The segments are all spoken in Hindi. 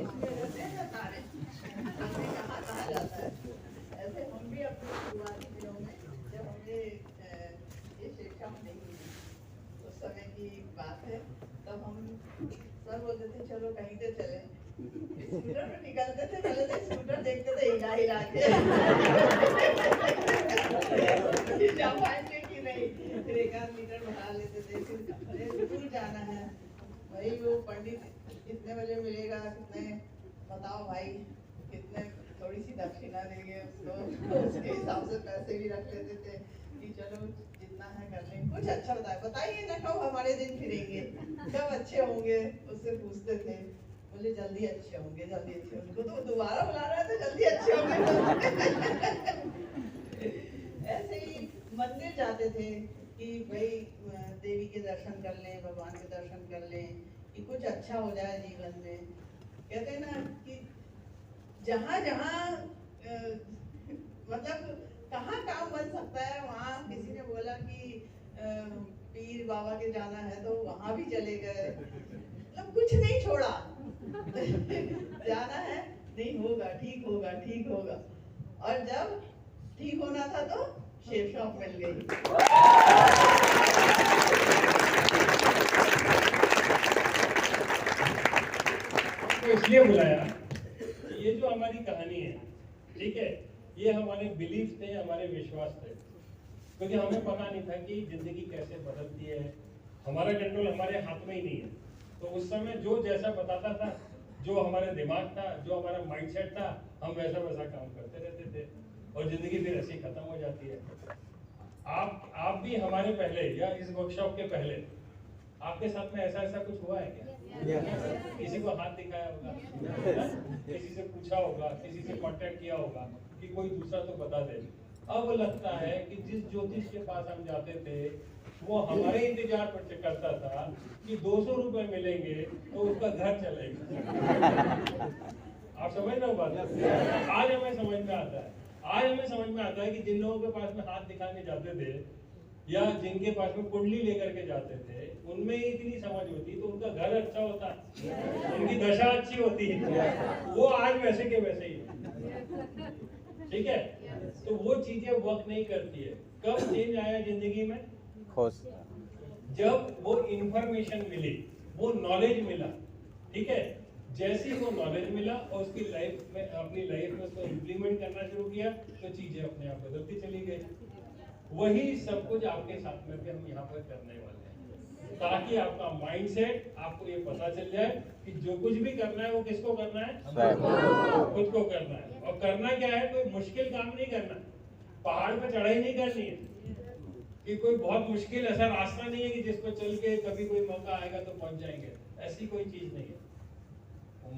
इसमें रहते हैं ना तारे, हमने कहा जाता है। ऐसे हम भी अपने शुरुआती दिनों में जब हमने ये शिक्षा नहीं मिली, उस समय की बात है, तब हम सब बोलते थे चलो कहीं से चले, स्कूटर में निकलते थे, पहले तो स्कूटर देखते थे हिला हिला के जा पाएंगे कि नहीं, फिर 1 मीटर बढ़ा लेते थे, फिर दूर जाना है, वही वो पंडित कितने बजे मिलेगा, कितने बताओ भाई, कितने थोड़ी सी दक्षिणा देंगे उसको, उसके हिसाब से पैसे भी रख लेते थे कि चलो जितना है कर लेंगे, कुछ अच्छा बताइए ना, कब हमारे दिन फिरेंगे, कब अच्छे होंगे, उससे पूछते थे, बोले जल्दी अच्छे होंगे, जल्दी अच्छे होंगे, तो दोबारा बुला रहा है तो जल्दी अच्छे होंगे। ऐसे ही मंदिर जाते थे कि भाई देवी के दर्शन कर लें, भगवान के दर्शन कर लें, कि कुछ अच्छा हो जाए जीवन में। कहते हैं ना कि जहाँ जहाँ मतलब कहाँ काम बन सकता है, वहाँ किसी ने बोला कि पीर बाबा के जाना है तो वहाँ भी चले गए, मतलब कुछ नहीं छोड़ा। जाना है, नहीं होगा, ठीक होगा, ठीक होगा, और जब ठीक होना था तो शेप शॉप मिल गई। तो इसलिए बुलाया, ये जो हमारी कहानी है, ठीक है, ये हमारे बिलीफ थे, हमारे विश्वास थे, क्योंकि हमें पता नहीं था कि जिंदगी कैसे बदलती है, हमारा कंट्रोल हमारे हाथ में ही नहीं है। तो उस समय जो जैसा बताता था, जो हमारे दिमाग था, जो हमारा माइंडसेट था, हम वैसा वैसा काम करते रहते थे, और जिंदगी फिर ऐसी खत्म हो जाती है। आप भी हमारे पहले या इस वर्कशॉप के पहले आपके साथ में ऐसा ऐसा कुछ हुआ है क्या? किसी को हाथ दिखाया होगा, किसी से पूछा होगा, किसी से कांटेक्ट किया होगा कि कोई दूसरा तो बता दे। अब लगता है कि जिस ज्योतिष के पास हम जाते थे वो हमारे इंतजार पर करता था कि 200 रुपए मिलेंगे तो उसका घर चलेगा। आप समझ रहे हो बात? आज हमें समझ में आता है, आज हमें समझ में आता है कि जिन लोगों के पास में हाथ दिखाने जाते थे या जिनके पास में कुंडली लेकर के जाते थे, उनमें इतनी समझ होती तो उनका घर अच्छा होता, उनकी दशा अच्छी होती, वो आज वैसे के वैसे ही। ठीक है, तो वो चीजें वर्क नहीं करती है। कब चेंज आया जिंदगी में? जब वो इंफॉर्मेशन मिली, वो नॉलेज मिला, ठीक है, जैसे ही वो नॉलेज मिला और उसकी लाइफ में, अपनी लाइफ में उसको इम्प्लीमेंट करना शुरू किया, तो चीजें अपने आप बदलती चली गई। वही सब कुछ आपके साथ में भी हम यहाँ पर करने वाले हैं, ताकि आपका माइंडसेट, आपको ये पता चल जाए कि जो कुछ भी करना है वो किसको करना है, खुद को करना है। और करना क्या है, कोई मुश्किल काम नहीं करना, पहाड़ पे चढ़ाई नहीं करनी है, कि कोई बहुत मुश्किल ऐसा रास्ता नहीं है कि जिसको चल के कभी कोई मौका आएगा तो पहुंच जाएंगे, ऐसी कोई चीज नहीं है।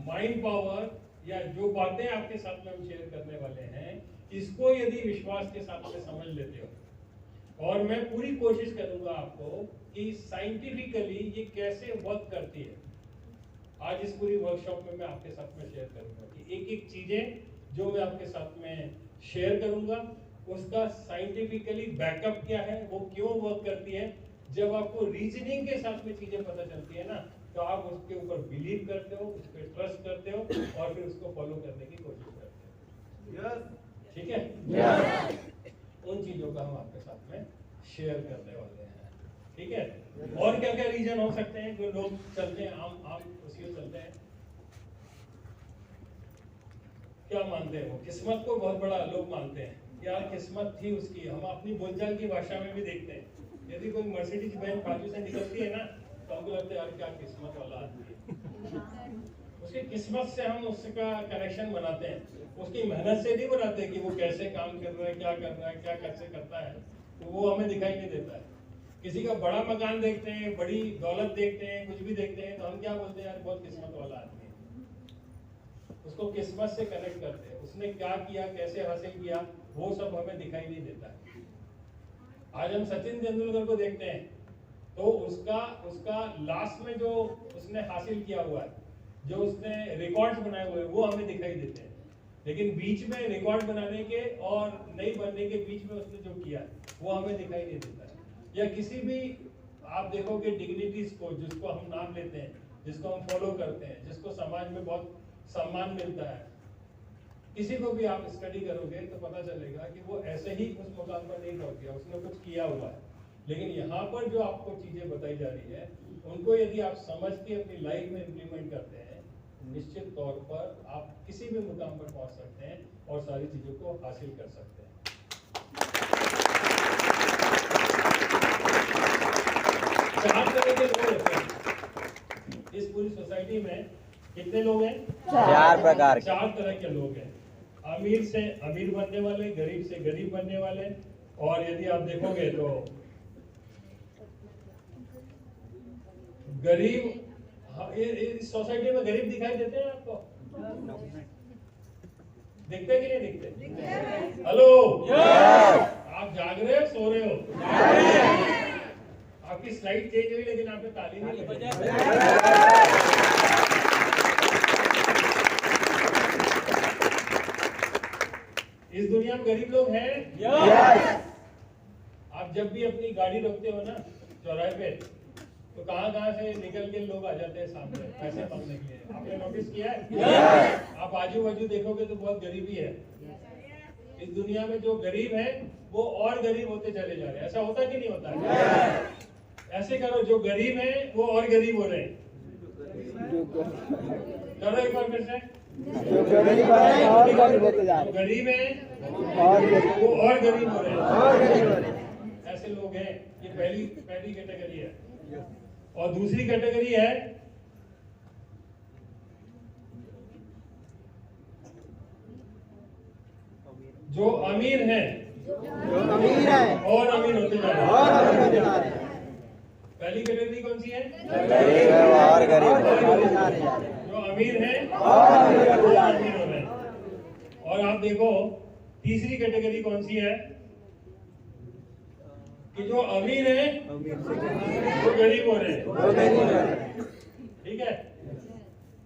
माइंड पावर या जो बातें आपके साथ में हम शेयर करने वाले हैं, इसको यदि विश्वास के साथ में समझ लेते हो, और मैं पूरी कोशिश करूंगा आपको कि साइंटिफिकली ये कैसे वर्क करती है, आज इस पूरी वर्कशॉप में मैं आपके साथ में शेयर करूंगा कि एक एक चीजें जो मैं आपके साथ में शेयर करूंगा उसका साइंटिफिकली बैकअप क्या है, वो क्यों वर्क करती है। जब आपको रीजनिंग के साथ में चीजें पता चलती है ना, तो आप उसके ऊपर बिलीव करते हो, उस पर ट्रस्ट करते हो और फिर उसको फॉलो करने की कोशिश करते हो। ठीक है, उन चीजों का हम आपके साथ में शेयर करने वाले हैं। ठीक है, और क्या क्या रीजन हो सकते हैं जो लोग चलते हैं, आम उसी चलते हैं, क्या मानते हैं वो? किस्मत को बहुत बड़ा लोग मानते हैं, यार किस्मत थी उसकी। हम अपनी बोलचाल की भाषा में भी देखते हैं, यदि कोई मर्सिडीज बेंज बाजू से निकलती है ना, तो हमको लगता है यार क्या किस्मत वाला आदमी है। उसकी किस्मत से हम उसका कनेक्शन बनाते हैं, उसकी मेहनत से नहीं बनाते कि वो कैसे काम कर रहा है, क्या कर रहा है, क्या कैसे करता है, तो वो हमें दिखाई नहीं देता है। किसी का बड़ा मकान देखते हैं, बड़ी दौलत देखते हैं, कुछ भी देखते हैं, तो हम क्या बोलते हैं, यार बहुत किस्मत वाला आदमी है। उसको किस्मत से कनेक्ट करते हैं, उसने क्या किया, कैसे हासिल किया, वो सब हमें दिखाई नहीं देता है। आज हम सचिन तेंदुलकर को देखते हैं, तो उसका लास्ट में जो उसने हासिल किया हुआ है, जो उसने रिकॉर्ड्स बनाए हुए हैं, वो हमें दिखाई देते हैं। लेकिन बीच में रिकॉर्ड बनाने के और नहीं बनने के बीच में उसने जो किया वो हमें दिखाई नहीं देता है। या किसी भी आप देखोगे डिग्निटीज को, जिसको हम नाम लेते हैं, जिसको हम फॉलो करते हैं, जिसको समाज में बहुत सम्मान मिलता है। किसी को भी आप स्टडी करोगे तो पता चलेगा कि वो ऐसे ही उस मुकाम पर नहीं पहुंच गया, उसने कुछ किया हुआ है। लेकिन यहाँ पर जो आपको चीजें बताई जा रही है, उनको यदि आप समझ के अपनी लाइफ में इम्प्लीमेंट करते हैं, निश्चित तौर पर आप किसी भी मुकाम पर पहुंच सकते हैं और सारी चीजों को हासिल कर सकते हैं। चार तरह के लोग होते हैं इस पूरी सोसाइटी में। कितने लोग हैं? 4 प्रकार के। 4 तरह के लोग हैं। अमीर से अमीर बनने वाले, गरीब से गरीब बनने वाले, और यदि आप देखोगे तो गरीब, हाँ, इस सोसाइटी में गरीब दिखाई देते हैं आपको? दिखते हैं कि नहीं दिखते? हेलो, आप जाग रहे हो, सो रहे हो? आपकी स्लाइड चेंज हुई लेकिन आपने ताली नहीं बजाई। इस दुनिया में गरीब लोग हैं? आप जब भी अपनी गाड़ी रोकते हो ना चौराहे पे, तो कहाँ से निकल के लोग आ जाते हैं सामने पैसे मांगने के लिए। आपने नोटिस किया है? आप आजू बाजू देखोगे तो बहुत गरीबी है। इस दुनिया में जो गरीब है वो और गरीब होते चले जा रहे हैं। ऐसा होता कि नहीं होता? ऐसे करो, जो गरीब है वो और गरीब हो रहे हैं। करो एक बार फिर से। जो गरीब है और गरीब होते जा रहे हैं। गरीब है और वो और गरीब हो रहे हैं। और गरीब हो रहे हैं। ऐसे लोग हैं। ये पहली कैटेगरी है। और दूसरी कैटेगरी है जो अमीर हैं, जो अमीर है और अमीर होते जा रहे हैं। और अमीर होते जा रहे हैं। पहली कैटेगरी कौन सी है? गरीब है वो और गरीब होते जा रहे हैं। जो अमीर है और अमीर होते वो जा अमीर हो रहे हैं। और आप देखो तीसरी कैटेगरी कौन सी है? कि जो अमीर है वो गरीब हो रहे हैं। वो गरीब है। ठीक है।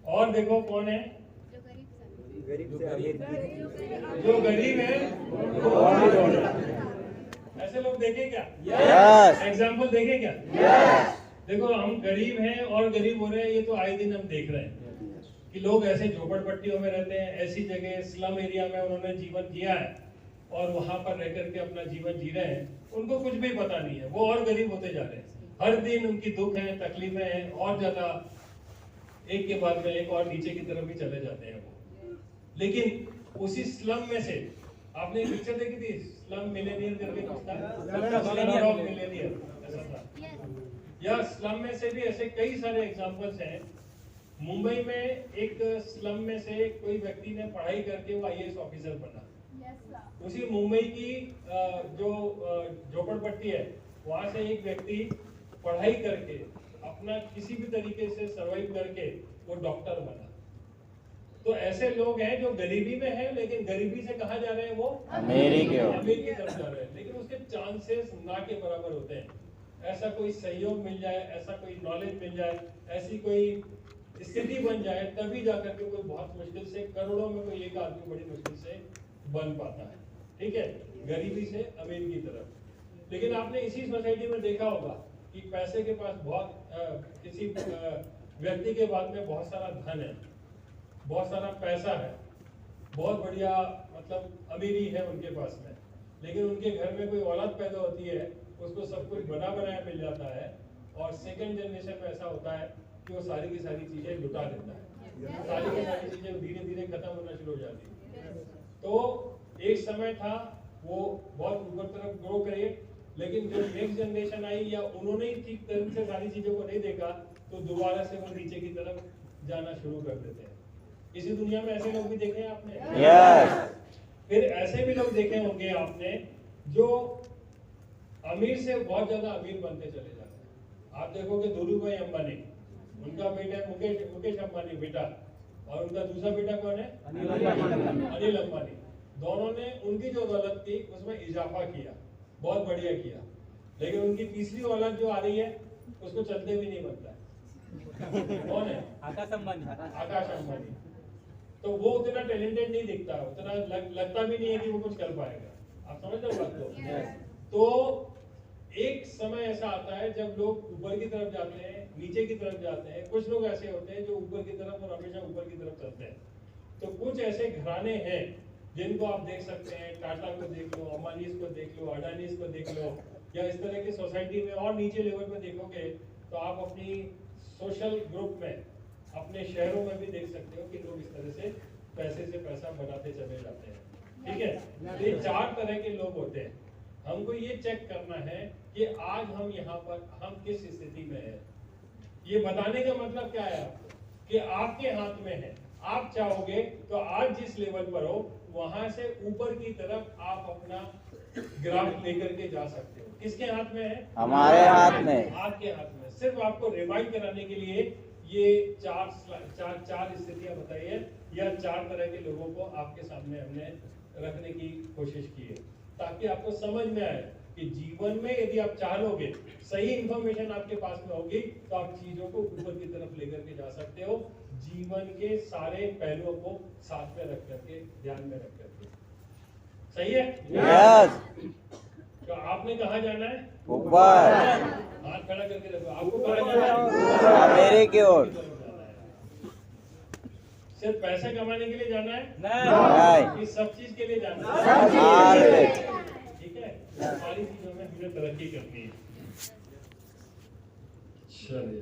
और देखो कौन है? गरीब से अमीर जो गरीब है वो अमीर हो रहे हैं। ऐसे लोग देखें क्या? यस एग्जाम्पल देखें क्या? यस। देखो, हम गरीब हैं और गरीब हो रहे हैं, ये तो आए दिन हम देख रहे हैं कि लोग ऐसे झोपड़पट्टियों में रहते हैं, ऐसी जगह स्लम एरिया में उन्होंने जीवन जिया है और वहां पर रह करके अपना जीवन जी रहे हैं। उनको कुछ भी पता नहीं है, वो और गरीब होते जा रहे हैं। हर दिन उनकी दुख है, तकलीफें हैं, और ज्यादा एक के बाद में एक और नीचे की तरफ भी चले जाते हैं वो। लेकिन उसी स्लम में से आपने एक पिक्चर देखी थी, स्लम मिलेनियर करके कुछ था, स्लम ऑफ मिलेनियर ऐसा था। या स्लम में से भी ऐसे कई सारे एग्जांपल्स हैं। मुंबई में एक स्लम में से कोई व्यक्ति ने पढ़ाई करके वो आईएएस ऑफिसर बना। उसी मुंबई की जो झोपड़पट्टी है, वहां से एक व्यक्ति पढ़ाई करके अपना किसी भी तरीके से सर्वाइव करके वो डॉक्टर बना। तो ऐसे लोग हैं जो गरीबी में हैं, लेकिन गरीबी से कहाँ जा रहे हैं? वो अमीरी की ओर। अमीर की तरफ जा रहे हैं, लेकिन उसके चांसेस ना के बराबर होते हैं। ऐसा कोई सहयोग मिल जाए, ऐसा कोई नॉलेज मिल जाए, ऐसी कोई स्थिति बन जाए, तभी जाकर के कोई बहुत मुश्किल से, करोड़ों में कोई एक आदमी बड़ी मुश्किल से बन पाता है। ठीक है, गरीबी से अमीर की तरफ। लेकिन आपने इसी सोसाइटी में देखा होगा कि पैसे के पास किसी व्यक्ति के बाद में बहुत सारा धन है, बहुत सारा पैसा है, बहुत बढ़िया मतलब अमीरी है उनके पास में, लेकिन उनके घर में कोई औलाद पैदा होती है, उसको सब कुछ बना बनाया मिल जाता है, और सेकंड जनरेशन में ऐसा होता है कि वो सारी की सारी चीजें लुटा देता है। सारी की सारी चीजें धीरे धीरे खत्म होना शुरू हो जाती है। तो एक समय था वो बहुत ऊपर तरफ ग्रो करे, लेकिन जब नेक्स्ट जनरेशन आई या उन्होंने ही ठीक तरह से सारी चीजों को नहीं देखा, तो दोबारा से वो नीचे की तरफ जाना शुरू कर देते हैं। इसी दुनिया में ऐसे लोग भी देखे हैं आपने? यस। फिर ऐसे भी लोग देखे होंगे आपने जो अमीर से बहुत ज्यादा अमीर बनते चले जाते हैं। आप देखोगे धीरूभाई अंबानी, उनका बेटा है मुकेश अंबानी बेटा, और उनका दूसरा बेटा कौन है? अनिल अंबानी। दोनों ने उनकी जो दौलत थी उसमें इजाफा किया, बहुत बढ़िया किया, लेकिन उनकी तीसरी औलाद जो आ रही है उसको चलते भी नहीं बनता है। कौन है? आकाश अंबानी। तो वो उतना टैलेंटेड नहीं दिखता, उतना लगता भी नहीं है कि वो कुछ कर पाएगा। आप समझ रहे हो बात को? तो एक समय ऐसा आता है जब लोग ऊपर की तरफ जाते हैं, नीचे की तरफ जाते हैं। कुछ लोग ऐसे होते हैं जो ऊपर की तरफ और हमेशा ऊपर की तरफ चलते हैं, तो कुछ ऐसे घराने हैं जिनको आप देख सकते हैं, टाटा को देख लो, अंबानीज को देख लो, अडानीज को देख लो, या इस तरह की सोसाइटी में और नीचे लेवल पे देखोगे तो आप अपनी सोशल ग्रुप में अपने शहरों में भी देख सकते हो कि लोग इस तरह से पैसे से पैसा बनाते चले जाते हैं। ठीक है, तो ये 4 तरह के लोग होते हैं। हमको ये चेक करना है कि आज हम यहाँ पर हम किस स्थिति में है। ये बताने का मतलब क्या है आपको कि आपके हाथ में है। आप चाहोगे तो आज जिस लेवल पर हो वहां से ऊपर की तरफ आप अपना ग्राफ लेकर के जा सकते हो। किसके हाथ में है? हमारे हाथ में। आपके हाथ में। सिर्फ आपको रिवाइंड कराने के लिए ये चार स्थितियां बताई है या 4 तरह के लोगों को आपके सामने हमने रखने की कोशिश की है ताकि आपको समझ में आए कि जीवन में यदि आप चाहोगे, सही इंफॉर्मेशन आपके पास में होगी तो आप चीजों को ऊपर की तरफ लेकर के जा सकते हो, जीवन के सारे पहलुओं को साथ में रख करके, ध्यान में रख करके। सही है? यस। तो आपने कहाँ जाना है? ऊपर। हाथ खड़ा करके रखो। आपको कहाँ जाना है? मेरे की ओर। सिर्फ पैसे कमाने के लिए जाना है? नहीं। कि सब चीज के लिए जाना है? ठीक है, सारी चीजों में हमें तरक्की करनी है। चलिए।